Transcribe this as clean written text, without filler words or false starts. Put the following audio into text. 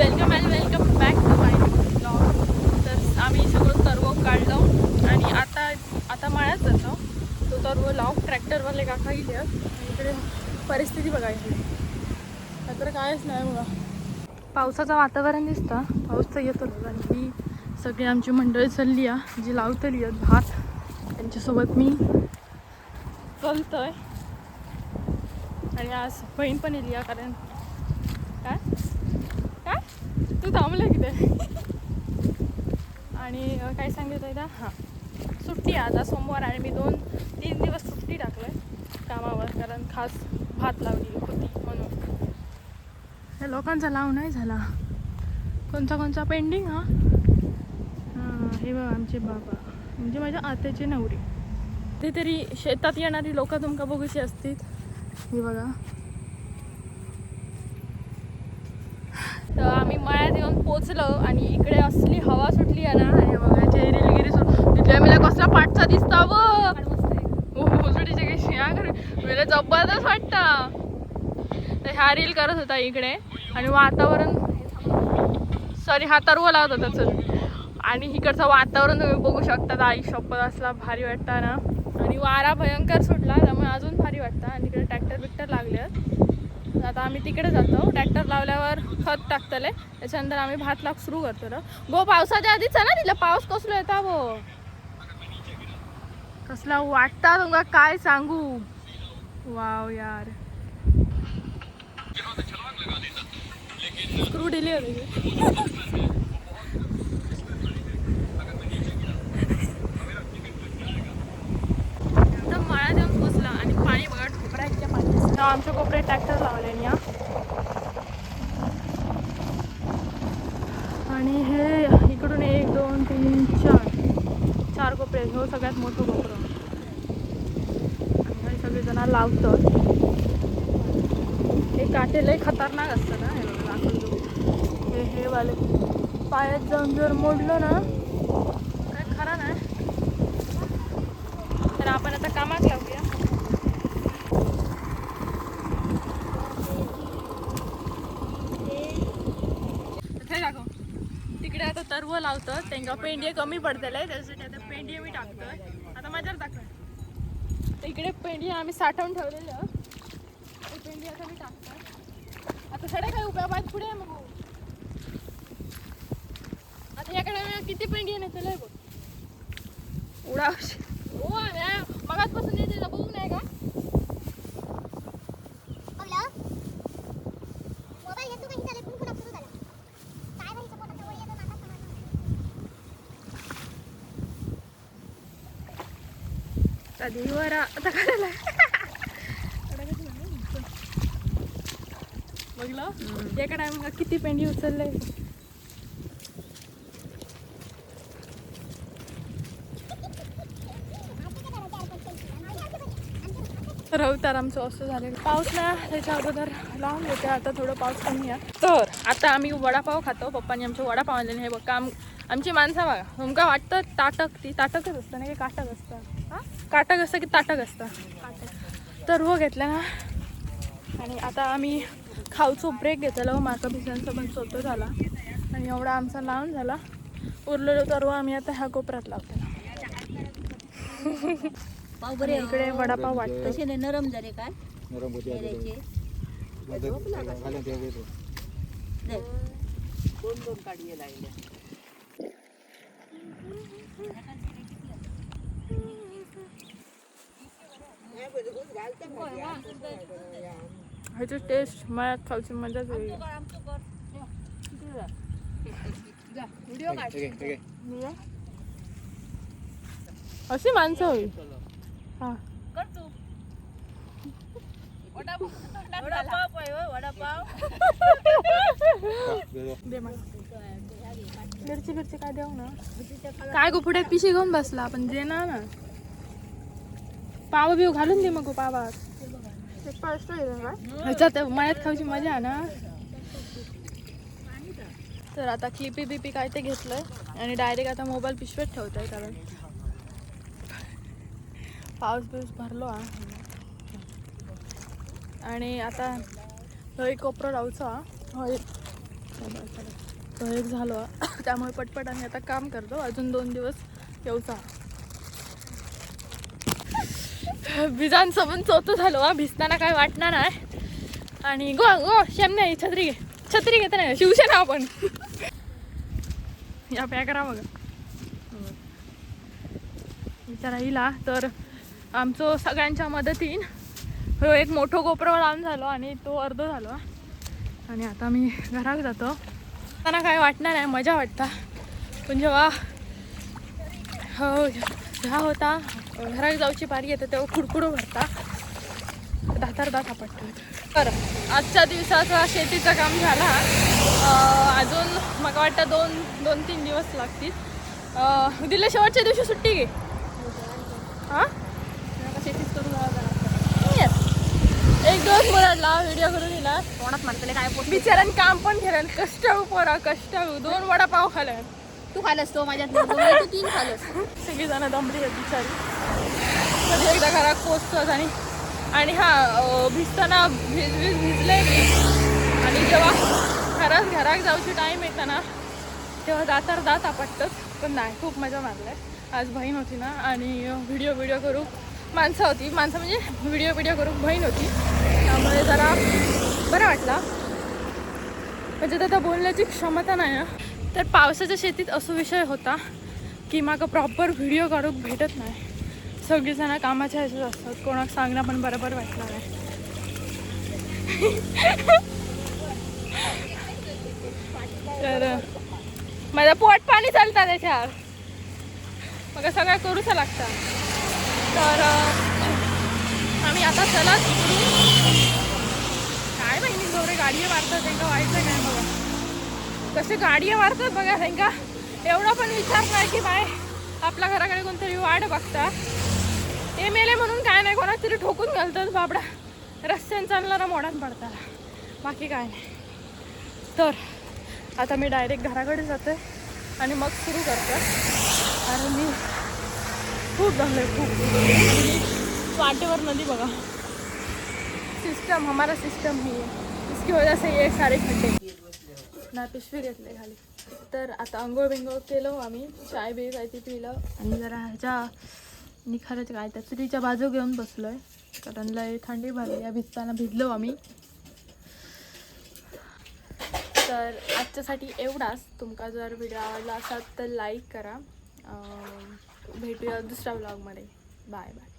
Welcome and welcome back to my blog. तर आम्ही सगळं तरव काढलं आणि आता मळ्यात जातो. तो तरव लाव ट्रॅक्टरवाले काका गेले आणि इकडे परिस्थिती बघायची तर कायच नाही बघा. पावसाचं वातावरण दिसतं, पाऊस तर येतो आणि ही सगळी आमची मंडळी चालली आहे जी लावतली आहेत भात. त्यांच्यासोबत मी चलतोय आणि आज बहीण पण येली आहे. कारण काय काय तू थांबलं की ते आणि काय सांगितलं आहे हां सुट्टी आहे आता सोमवार आणि मी 2-3 दिवस सुट्टी टाकलं आहे कामावर कारण खास भात लावली होती म्हणून. हे लोकांचा लाव नाही झाला, कोणचा पेंडिंग. हां हे बघा आमचे बाबा म्हणजे माझ्या आत्याची नवरी. ते तरी शेतात येणारी लोक तुमका बघूशी असतील. हे बघा तर आम्ही मळ्यात येऊन पोचलो आणि इकडे असली हवा सुटली आहे ना. आणि बघा चेहरीगिरी तिथल्या मला कसला पाठचा दिसता व उजडीचे काही शिया कर मला जबरदस्त वाटतं. तर ह्या रील करत होता इकडे आणि वातावरण सॉरी हा तरव लावत होता चल. आणि इकडचं वातावरण तुम्ही बघू शकता. आई शपथ असला भारी वाटतं ना आणि वारा भयंकर सुटला त्यामुळे अजून भारी वाटतं. आणि तिकडे ट्रॅक्टर बिक्टर लागले आहेत. आता आम्ही तिकडे जातो. ट्रॅक्टर लावल्यावर खत टाकतले त्याच्यानंतर आम्ही भात लाग सुरू करतो ना. गो पावसाच्या आधीच आहे ना तिला पाऊस कसला येता गो कसला वाटता तुमका काय सांगू. वाव यार स्क्रू दिली होती. मळ्यात येऊन पोचला आणि पाणी बघा कोपऱ्याच्या पाणी आमच्या कोपऱ्यात ट्रॅक्टर लावले या. आणि हे इकडून 1 2 3 4 कोपरे हो सगळ्यात मोठं कोपरं आणि सगळेजण लावतात. हे काटे लय खतरनाक असतं ना. हे बघा दाखवतो हे वाले पायात जाऊन जर मोडलं ना काय खरं नाही. तर आपण आता कामात लावूया. तिकडे आता तरव लावतं त्यांना पेंडी कमी पडतले त्यासाठी आता पेंडी मी टाकतोय. आता माझ्यावर टाकतोय इकडे पेंडी आम्ही साठवून ठेवलेलं. पेंडी आता मी टाकतोय. आता सडे काय उभ्या पाहिजे पुढे मग आता याकडे किती पेंडी आहे त्याला बघ उडा हो मगाचपासून येते बघू नाही का. कधीवर आता काढायला बघलं त्याकडे मग किती पेंडी उचलले. रवतार आमचं असं झालं. पाऊस ना त्याच्या अगोदर लावून देते. आता थोडं पाऊस कमी आहे. तर आता आम्ही वडापाव खातो. पप्पांनी आमचे वडापाव आणलेले. हे बघ काम आमची माणसं बघा. तुमका वाटतं ती ताटकच असतं नाही का काटक असतं. हां काटक असतं की ताटक असतं. तर हो घेतला ना आणि आता आम्ही खाऊचो ब्रेक घेतला. माका पिसांचा पण सोतो झाला आणि एवढा आमचा लावून झाला. उरलेलो तर आम्ही आता ह्या कोपऱ्यात लावतो. इकडे वडापाव वाटतो. कसे नरम झाले काय नरम होते दोन काढी लागल्या. ह्याची टेस्ट मळ्यात खाऊची मजाच वेगळी. अशी माणसं होईल. हा मिरची काय देऊ ना काय गो पुढे पिशी घेऊन बसला आपण जे ना पाव बिव घालून दे मग पावात ह्याच्यात मळ्यात खाऊची मजा आहे ना. तर आता क्लिपी बिपी काय ते घेतलंय आणि डायरेक्ट आता मोबाईल पिशवीत ठेवतोय कारण पाऊस बिऊस भरलो आणि आता हळी कोपरा लावचा. हळी तो एक झालो त्यामुळे पटपट आम्ही आता काम करतो. अजून 2 दिवस येऊचा भिजांसोबत चोतो झालो. भिजताना काय वाटणार नाही. आणि गो गो शेम नाही छत्री घे. छत्री घेते नाही शिवसेना आपण या पॅक करा बघा विचारा हिला. तर आमचं सगळ्यांच्या मदतीन हो एक मोठं गोप्रो लावून झालो आणि तो अर्ध झालो. आणि आता मी घरात जातो. त्यांना काय वाटणार नाही मजा वाटता. पण जेव्हा हो जेव्हा होता घरात जाऊची पारी येते तेव्हा खुडखुडो भरता दातार दात आपटतो. तर आजच्या दिवसाचा शेतीचं काम झाला. अजून मला वाटतं 2-3 दिवस लागतील. दिले शेवटच्या दिवशी सुट्टी घे. हां शेतीच करून एक दिवस मुलांना व्हिडिओ करून दिला. कोणात म्हणतले काय पोट बिचाराने काम पण केलं. कष्टाळू पोरा कष्टाळू 2 वडापाव खाल्या. तू खालस तो माझ्यात तू 3 खालस. सगळी जण दमली आहेत बिचारी. कधी एकदा घरात पोचतात आणि हा भिजताना भिजले मी. आणि जेव्हा घरात जाऊची टाईम येतं ना तेव्हा दातार दात आपटतात. पण नाही खूप मजा मारलाय. आज बहीण होती ना आणि व्हिडिओ करू माणसं होती. माणसं म्हणजे व्हिडिओ करू बहीण होती. त्यामुळे जरा बरं वाटला. म्हणजे आता बोलण्याची क्षमता नाही ना. तर पावसाच्या शेतीत असं विषय होता की माका प्रॉपर व्हिडिओ काढूक भेटत नाही. सगळीजणं कामाच्या ह्याच्यात असतात. कोणाक सांगणं पण बरोबर वाटणार नाही. तर माझं पोट पाणी चालतं त्याच्यावर मग सगळं करूच लागतं. तर आम्ही आता चला काय बहिणी जोरे गाडी मारतात त्यांना व्हायचं काय बघा कसे गाडी मारतात बघा. त्यांना एवढा पण विचार नाही की बाय आपल्या घराकडे कोणतरी वाट बघता. ते मेले म्हणून काय नाही कोणाच तरी ठोकून घालतात बाबडा. रस्त्याने चालणारा मोडात पडताना बाकी काय नाही. तर आता मी डायरेक्ट घराकडे जाते आणि मग सुरू करते. कारण मी खूप झालं खूप वाटेवर नदी बघा. सिस्टम हमारा सिस्टम ही है इसकी वजह से ये सारे खड्डे ना पिशवी घेतले खाली. तर आता अंघोळ बिंघोळ केलं आम्ही. चाय बी काय ती पिलं आणि जरा ह्याच्या निखाराच्या काय त्या चुलीच्या बाजू घेऊन बसलो आहे. कारण लय थंडी भरली. भिजताना भिजलो आम्ही. तर आजच्यासाठी एवढाच. तुमका जर व्हिडिओ आवडला असाल तर लाईक करा. भेटूया दुसऱ्या व्लॉगमध्ये. Bye bye.